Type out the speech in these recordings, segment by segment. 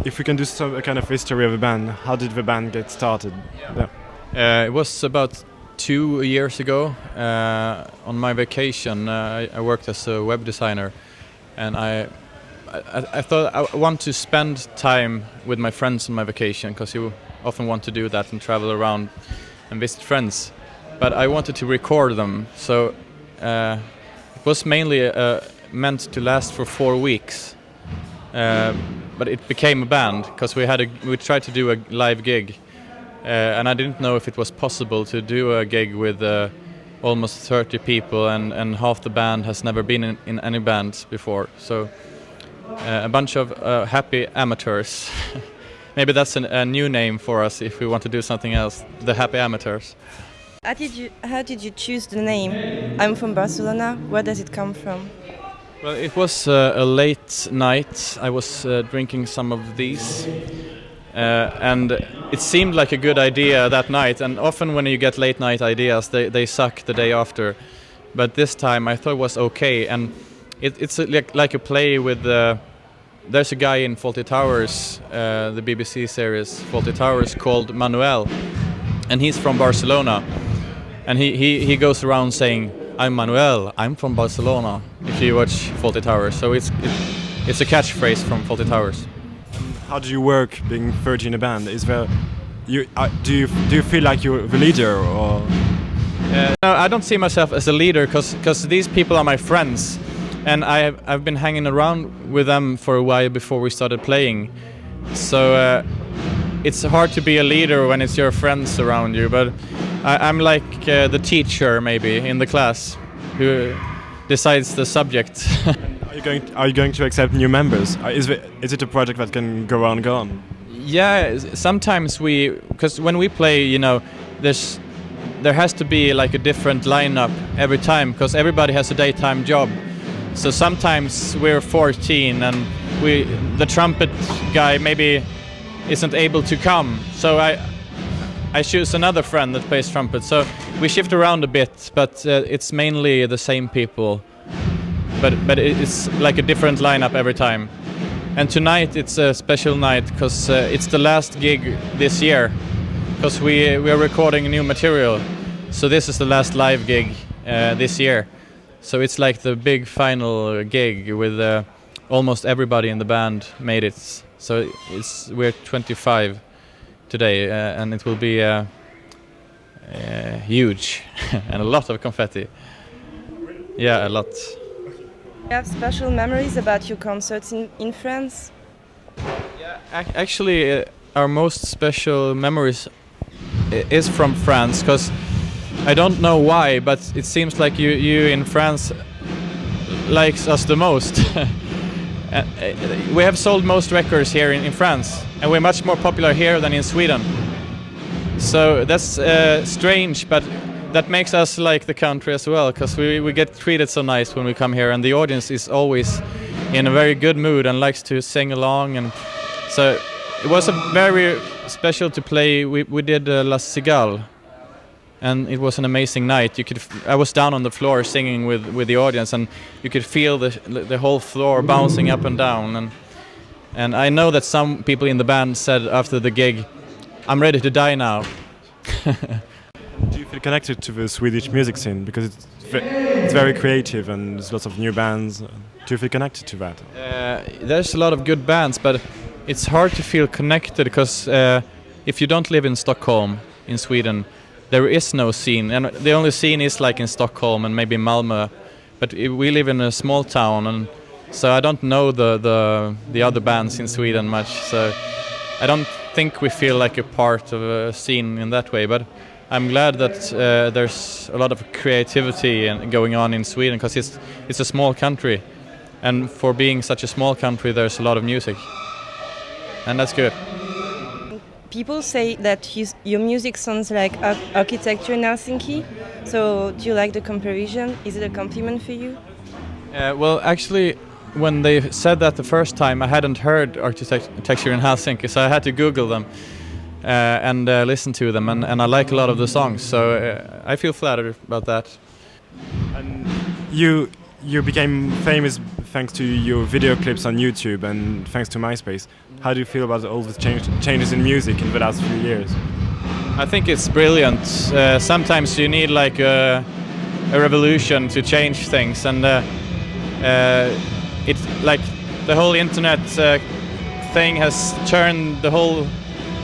if we can do some kind of history of the band, how did the band get started? It was about 2 years ago. On my vacation, I worked as a web designer, and I thought I want to spend time with my friends on my vacation, because you often want to do that and travel around and visit friends. But I wanted to record them, so it was mainly meant to last for 4 weeks. But it became a band because we tried to do a live gig, and I didn't know if it was possible to do a gig with almost 30 people, and half the band has never been in any bands before. So a bunch of happy amateurs. Maybe that's a new name for us if we want to do something else. The Happy Amateurs. How did you choose the name? I'm from Barcelona. Where does it come from? Well, it was a late night. I was drinking some of these, and it seemed like a good idea that night. And often when you get late night ideas, they suck the day after. But this time I thought it was okay, and it's like a play with. There's a guy in Fawlty Towers, the BBC series Fawlty Towers, called Manuel, and he's from Barcelona, and he goes around saying, "I'm Manuel, I'm from Barcelona," if you watch Fawlty Towers. So it's a catchphrase from Fawlty Towers. How do you work being 30 in a band? Is there do you feel like you're the leader, or? No, I don't see myself as a leader because these people are my friends, and I've been hanging around with them for a while before we started playing. So it's hard to be a leader when it's your friends around you, but I'm like the teacher maybe in the class who decides the subject. Are you going to accept new members? Is it a project that can go on? Yeah, sometimes because when we play, there has to be like a different lineup every time, because everybody has a daytime job. So sometimes we're 14 and the trumpet guy maybe isn't able to come. So I choose another friend that plays trumpet. So we shift around a bit, but it's mainly the same people. But it's like a different lineup every time. And tonight it's a special night because it's the last gig this year, because we are recording new material. So this is the last live gig this year. So it's like the big final gig with almost everybody in the band made it. So we're 25 today, and it will be huge and a lot of confetti. Yeah, a lot. Do you have special memories about your concerts in France? Yeah, actually, our most special memories is from France, because I don't know why, but it seems like you in France likes us the most. We have sold most records here in France, and we're much more popular here than in Sweden. So that's strange, but that makes us like the country as well, because we get treated so nice when we come here, and the audience is always in a very good mood and likes to sing along. And so it was very special to play. We did La Cigale, and it was an amazing night. I was down on the floor singing with the audience, and you could feel the whole floor bouncing up and down. And I know that some people in the band said after the gig, "I'm ready to die now." Do you feel connected to the Swedish music scene, because it's very creative and there's lots of new bands? Do you feel connected to that? There's a lot of good bands, but it's hard to feel connected because if you don't live in Stockholm, in Sweden, there is no scene, and the only scene is like in Stockholm and maybe Malmö. But we live in a small town, and so I don't know the other bands in Sweden much. So I don't think we feel like a part of a scene in that way. But I'm glad that there's a lot of creativity going on in Sweden, because it's a small country, and for being such a small country, there's a lot of music, and that's good. People say that your music sounds like architecture in Helsinki. So do you like the comparison? Is it a compliment for you? Well, actually, when they said that the first time, I hadn't heard architecture in Helsinki, so I had to Google them and listen to them, and I like a lot of the songs, so I feel flattered about that. And you became famous thanks to your video clips on YouTube and thanks to MySpace. How do you feel about all the changes in music in the last few years? I think it's brilliant. Sometimes you need like a revolution to change things, and it's like the whole internet thing has turned the whole,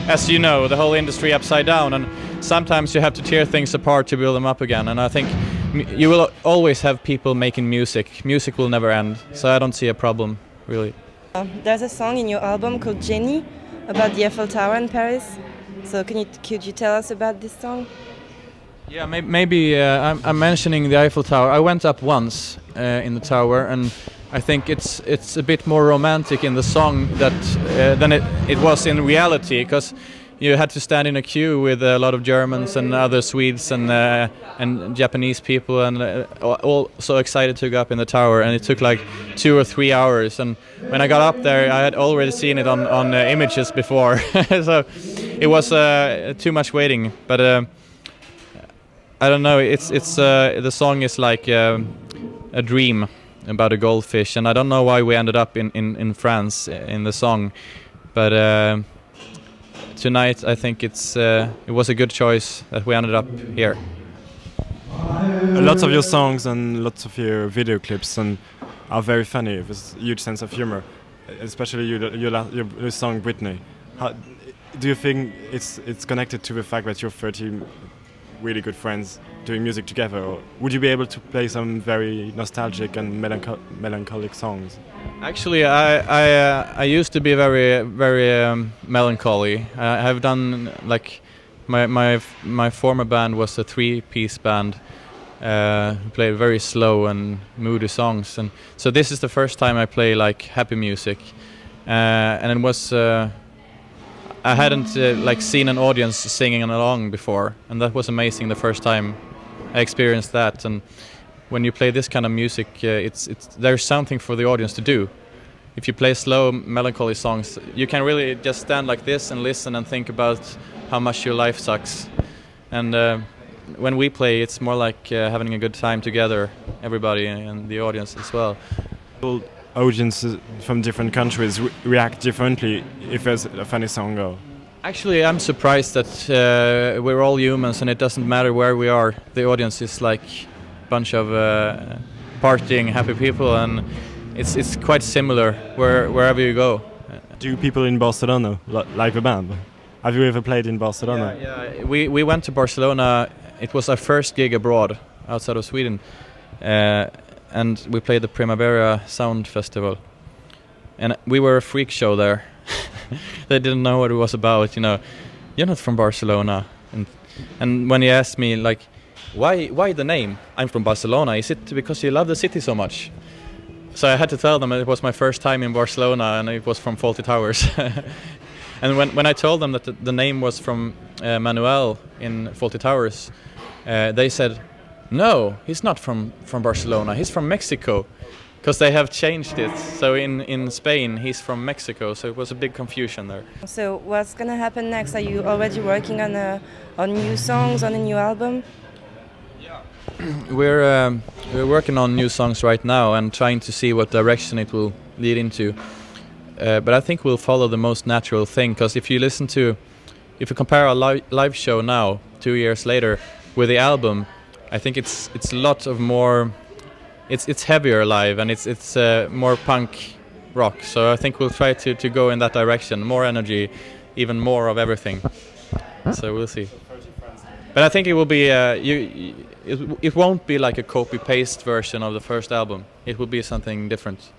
as you know, the whole industry upside down, and sometimes you have to tear things apart to build them up again. And I think you will always have people making music. Music will never end, so I don't see a problem, really. There's a song in your album called Jenny about the Eiffel Tower in Paris. So could you tell us about this song? Yeah, maybe I'm mentioning the Eiffel Tower. I went up once in the tower, and I think it's a bit more romantic in the song than it was in reality, because you had to stand in a queue with a lot of Germans and other Swedes and Japanese people, and all so excited to go up in the tower, and it took like 2 or 3 hours. And when I got up there, I had already seen it on images before, so it was too much waiting. But I don't know. It's the song is like a dream about a goldfish, and I don't know why we ended up in France in the song, but. Tonight, I think it was a good choice that we ended up here. Lots of your songs and lots of your video clips are very funny, with a huge sense of humor. Especially your song Britney. How, do you think it's connected to the fact that you're 30 really good friends doing music together, or would you be able to play some very nostalgic and melancholic songs? Actually, I used to be very melancholy. I have done like my former band was a 3-piece band who played very slow and moody songs, and so this is the first time I play like happy music, and it was I hadn't like seen an audience singing along before, and that was amazing the first time I experienced that. And when you play this kind of music, there's something for the audience to do. If you play slow, melancholy songs, you can really just stand like this and listen and think about how much your life sucks. And when we play, it's more like having a good time together, everybody and the audience as well. Audiences from different countries react differently if there's a funny song go. Actually, I'm surprised that we're all humans and it doesn't matter where we are. The audience is like a bunch of partying, happy people, and it's quite similar wherever you go. Do people in Barcelona like the band? Have you ever played in Barcelona? Yeah. We went to Barcelona. It was our first gig abroad, outside of Sweden. And we played the Primavera Sound Festival. And we were a freak show there. They didn't know what it was about, you know. You're not from Barcelona. And when he asked me, like, why the name? I'm from Barcelona. Is it because you love the city so much? So I had to tell them that it was my first time in Barcelona, and it was from Fawlty Towers. And when I told them that the name was from Manuel in Fawlty Towers, they said, no, he's not from Barcelona, he's from Mexico, because they have changed it. So in Spain, he's from Mexico, so it was a big confusion there. So what's gonna happen next? Are you already working on new songs, on a new album? Yeah, we're working on new songs right now and trying to see what direction it will lead into. But I think we'll follow the most natural thing, because if you compare our live show now, 2 years later, with the album, I think it's a lot of more. It's heavier live, and it's more punk rock. So I think we'll try to go in that direction, more energy, even more of everything. So we'll see. But I think it will be it won't be like a copy-paste version of the first album. It will be something different.